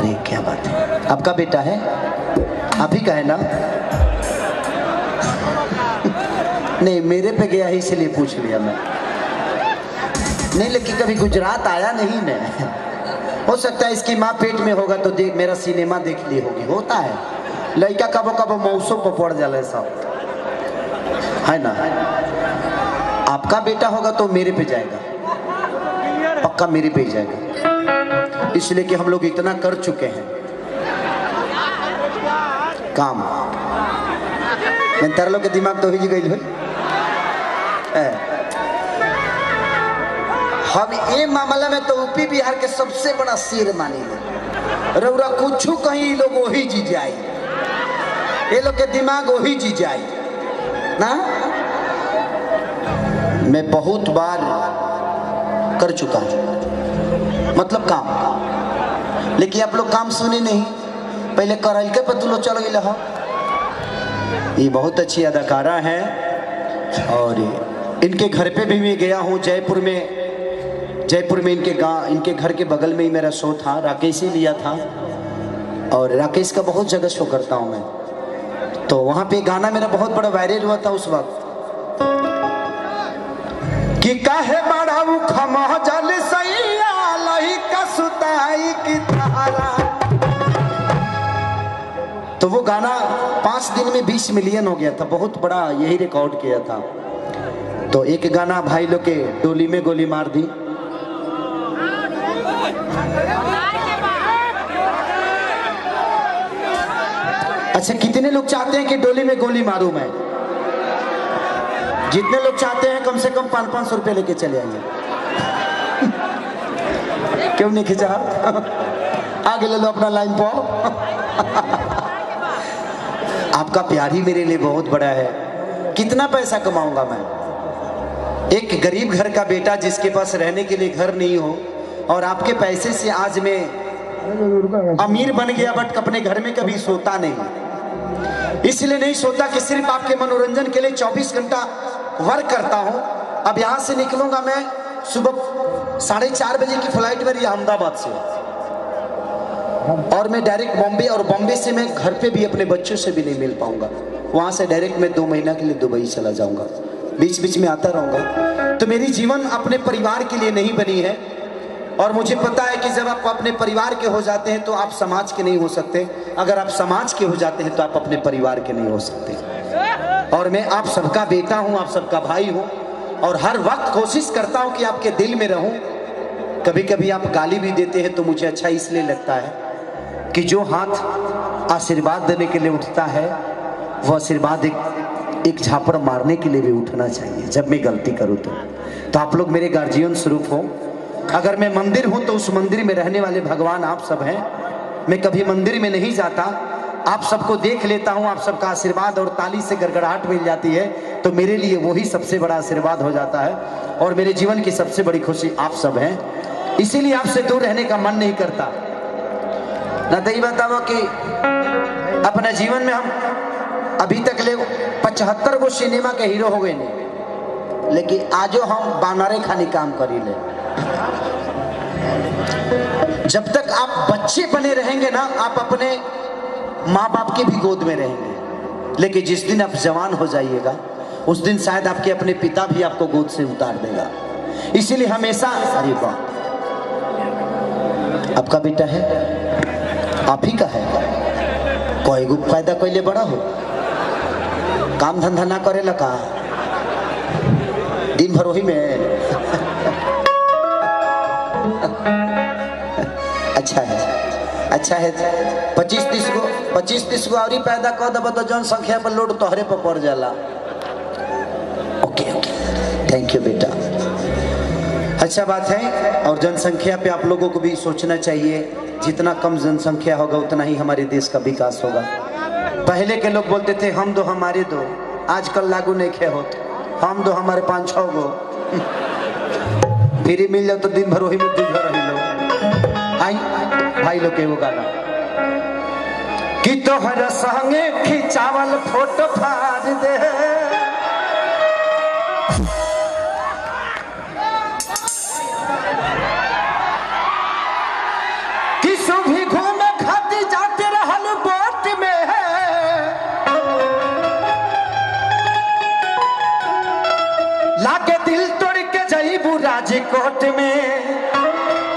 अरे क्या बात है, आपका बेटा है? आप ही का है ना? नहीं, मेरे पे गया है इसलिए पूछ लिया मैं। नहीं, लेकिन कभी गुजरात आया नहीं मैं। हो सकता है इसकी माँ पेट में होगा तो देख मेरा सिनेमा देख ली होगी। होता है, लड़का कबो कबो मौसों पर पड़ जाला सब, है ना? आपका बेटा होगा तो मेरे पे जाएगा, पक्का मेरे पे ही जाएगा, इसलिए कि हम लोग इतना कर चुके हैं काम। तेरे लोग के दिमाग तो ही गई भाई। हम ये मामला में तो यूपी बिहार के सबसे बड़ा शेर मानी ले। रउरा कुछ कहीं लोग वही जी जाए, ये लोग के दिमाग वही जी जाए ना। मैं बहुत बार कर चुका हूं, मतलब काम, लेकिन आप लोग काम सुने नहीं। पहले करल के पर तू लोग चल गए। ये बहुत अच्छी अदाकारा है और इनके घर पे भी मैं गया हूँ। जयपुर में इनके घर के बगल में ही मेरा शो था, राकेश ही लिया था और राकेश का बहुत जगह शो करता हूँ मैं। तो वहाँ पे गाना मेरा बहुत बड़ा वायरल हुआ था उस वक्त कि काहे बड़ा खमा जल सैया लही का सुताई की तारा। तो वो गाना 5 दिन में 20 मिलियन हो गया था, बहुत बड़ा यही रिकॉर्ड किया था। तो एक गाना भाई लोग के डोली में गोली मार दी। अच्छा, कितने लोग चाहते हैं कि डोली में गोली मारूं मैं? जितने लोग चाहते हैं कम से कम 500-500 रुपए लेके चले आइए। क्यों नहीं खिंचा? आगे ले लो अपना लाइन पर। आपका प्यार ही मेरे लिए बहुत बड़ा है। कितना पैसा कमाऊंगा मैं? एक गरीब घर का बेटा जिसके पास रहने के लिए घर नहीं हो और आपके पैसे से आज मैं अमीर बन गया, बट अपने घर में कभी सोता नहीं। इसलिए नहीं सोता कि सिर्फ आपके मनोरंजन के लिए 24 घंटा वर्क करता हूं। अब यहां से निकलूंगा मैं सुबह 4:30 बजे की फ्लाइट मेरी अहमदाबाद से, और मैं डायरेक्ट बॉम्बे, और बॉम्बे से मैं घर पे भी अपने बच्चों से भी नहीं मिल पाऊंगा। वहां से डायरेक्ट मैं 2 महीना के लिए दुबई चला जाऊंगा, बीच बीच में आता रहूंगा। तो मेरी जीवन अपने परिवार के लिए नहीं बनी है, और मुझे पता है कि जब आप अपने परिवार के हो जाते हैं तो आप समाज के नहीं हो सकते। अगर आप समाज के हो जाते हैं तो आप अपने परिवार के नहीं हो सकते। और मैं आप सबका बेटा हूं, आप सबका भाई हूं, और हर वक्त कोशिश करता हूं कि आपके दिल में रहूं। कभी कभी आप गाली भी देते हैं तो मुझे अच्छा इसलिए लगता है कि जो हाथ आशीर्वाद देने के लिए उठता है वो आशीर्वाद एक झापड़ मारने के लिए भी उठना चाहिए जब मैं गलती करूं तो आप लोग मेरे गार्जियन स्वरूप हो। अगर मैं मंदिर हूं तो उस मंदिर में रहने वाले भगवान आप सब हैं। मैं कभी मंदिर में नहीं जाता, आप सबको देख लेता हूं, आप सबका आशीर्वाद और ताली से गड़गड़ाहट मिल जाती है, तो मेरे लिए वही सबसे बड़ा आशीर्वाद हो जाता है। और मेरे जीवन की सबसे बड़ी खुशी आप सब हैं, इसीलिए आपसे दूर रहने का मन नहीं करता। ना तो ये बताओ कि अपने जीवन में हम अभी तक ले 75 गो सिनेमा के हीरो हो गए नहीं, लेकिन आजो हम बानरे खानी काम करी ले। जब तक आप बच्चे बने रहेंगे ना, आप अपने माँ बाप के भी गोद में रहेंगे, लेकिन जिस दिन आप जवान हो जाइएगा उस दिन शायद आपके अपने पिता भी आपको गोद से उतार देगा। इसीलिए हमेशा, अरे वाह, आपका बेटा है, आप ही का है। कोई गो फायदा कोई ले बड़ा हो, काम धंधा ना करे लगा, दिन भर वही में। अच्छा है, अच्छा है। 25-30 गो और पैदा कर दब तो जनसंख्या पर लोड तोहरे पर पड़ जाला। ओके ओके, थैंक यू बेटा, अच्छा बात है। और जनसंख्या पे आप लोगों को भी सोचना चाहिए, जितना कम जनसंख्या होगा उतना ही हमारे देश का विकास होगा। पहले के लोग बोलते थे हम दो हमारे दो, आजकल लागू नहीं खे होते, हम दो हमारे 5-6 गो। फ्री मिल जाओ तो दिन भर वही में दूध रही लो। आई भाई लोग के वो गाना कि तोहरा संगे खिंचावल फोटो फाड़ दे, कि सुभी घूमे राजकोट में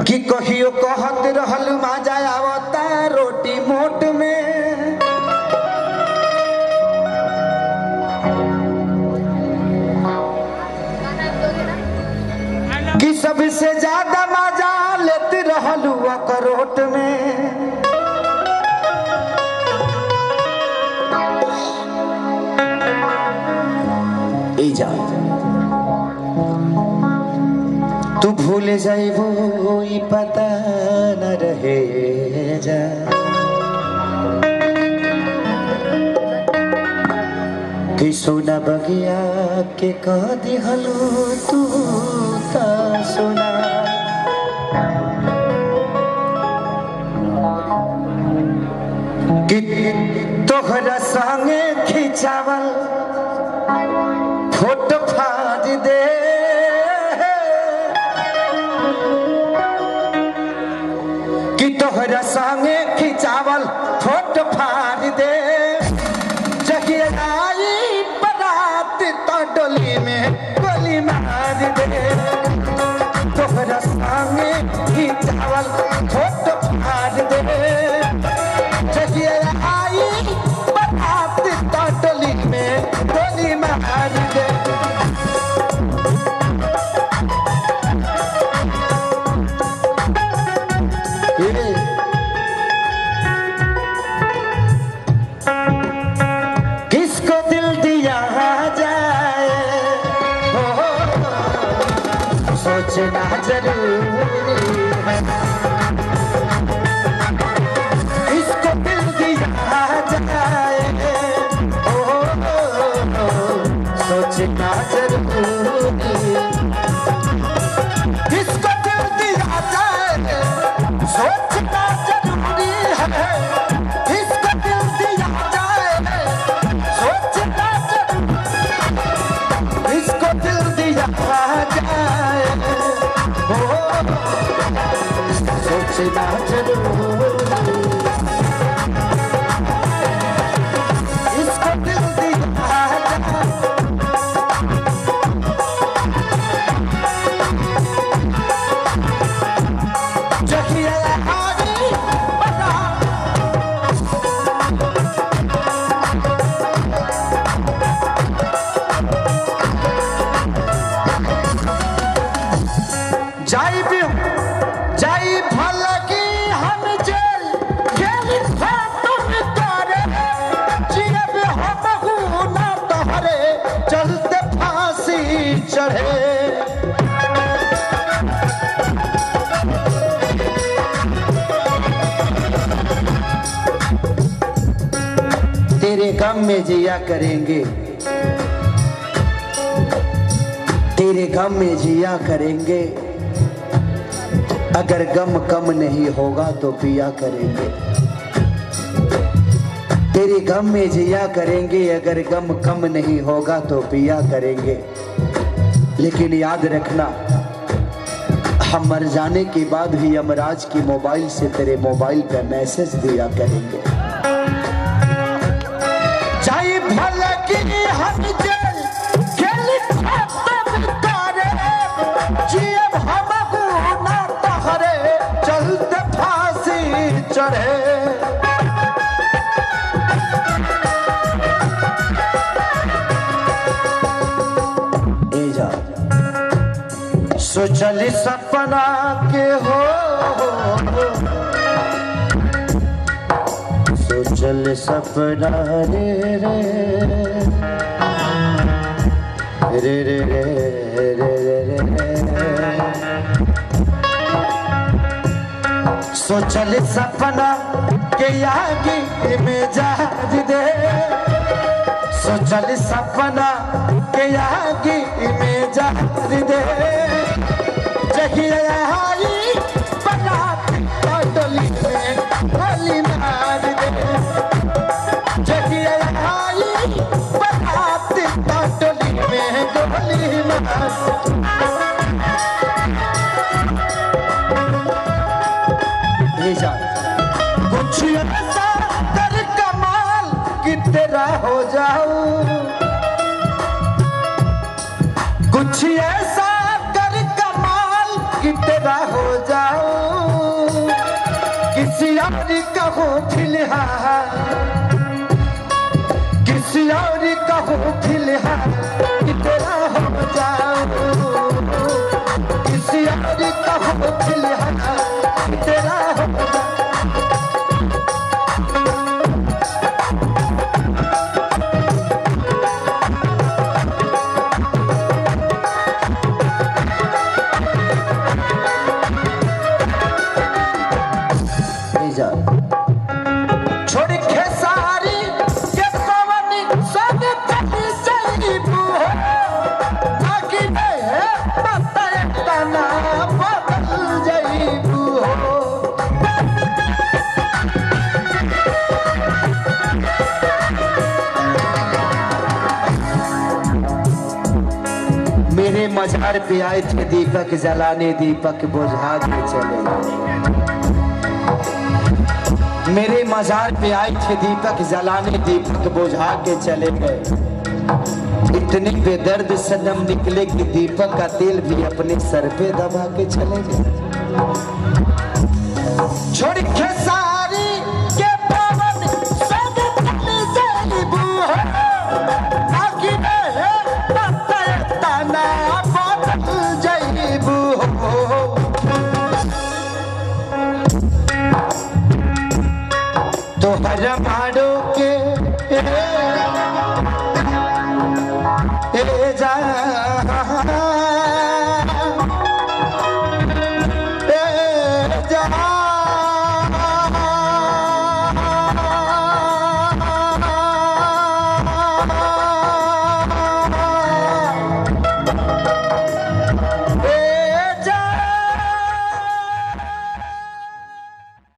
कि कहियो कहत रहल मजा आवता रोटी मोट में कि सबसे ज्यादा मजा लेते रहल अखरोट में जा तू भूल जाइबो ई पता न रहे जा कि सोना बगिया के कह दिहलो तू ता सोना कि तोहरा संगे खिंचावल फोटो फाड़ दे कि तोहरा संगे खिंचावल फोटो फाड़ दे जगिए आई बारात तो डोली में गोली मार दे तोहरा संगे खिंचावल फोटो फाड़ दे जगिए आई बारात तो डोली में गोली मार दे किसको दिल दिया जाए सोचना जरूरी है किसको दिल दिया जाए सोचना जरूरी किसको दिल दिया जाए सोचना जरूरी है किसको दिल दिया जाए सोचना जरूरी किसको दिल दिया जाए सोचना जरूरी किसको दिल दिया जाई भलगी हम जेल खेल तुम करे जियब हम ना तोहरे चलते फांसी चढ़े तेरे गम में जिया करेंगे तेरे गम में जिया करेंगे अगर गम कम नहीं होगा तो पिया करेंगे तेरे गम में जिया करेंगे अगर गम कम नहीं होगा तो पिया करेंगे लेकिन याद रखना हम मर जाने के बाद भी यमराज की मोबाइल से तेरे मोबाइल पे मैसेज दिया करेंगे चाहे भला की हम जेल खेल खत्म करे जियब हम ना तोहरे चलते फांसी चढ़े सोचल सपना के हो सोचल सपना रे रे रे रे रे रे रे सोचल सपना के आगे में जाज दे सोचल सपना के आगे में जाज दे आई बारात डोली में गोली मार दे जगिया आई बारात डोली में गोली मार कुछ ऐसा कर कमाल कि तेरा हो जाओ कुछ ऐसा कर कमाल कि तेरा हो जाऊं, किसी और का हो फिलहाल, किसी और का हो फिलहाल कि तेरा हो जाऊं, किसी और का हो फिलहाल कि तेरा हो जाऊं। छोड़ खेसारी के पवन संग चली जाइबू हो, आगे में पता ना बदल जाइबू हो। मेरे मजार पे आए थे दीपक जलाने, दीपक बुझा के चले। मेरे मजार पे आए थे दीपक जलाने, दीपक बुझा के चले गए। इतने बेदर्द सनम निकले कि दीपक का तेल भी अपने सर पे दबा के चले गए। छोड़ खेसारी के पवन संग चली जाइबू हो, आगे में पता ना बदल जाइबू हो। तो हर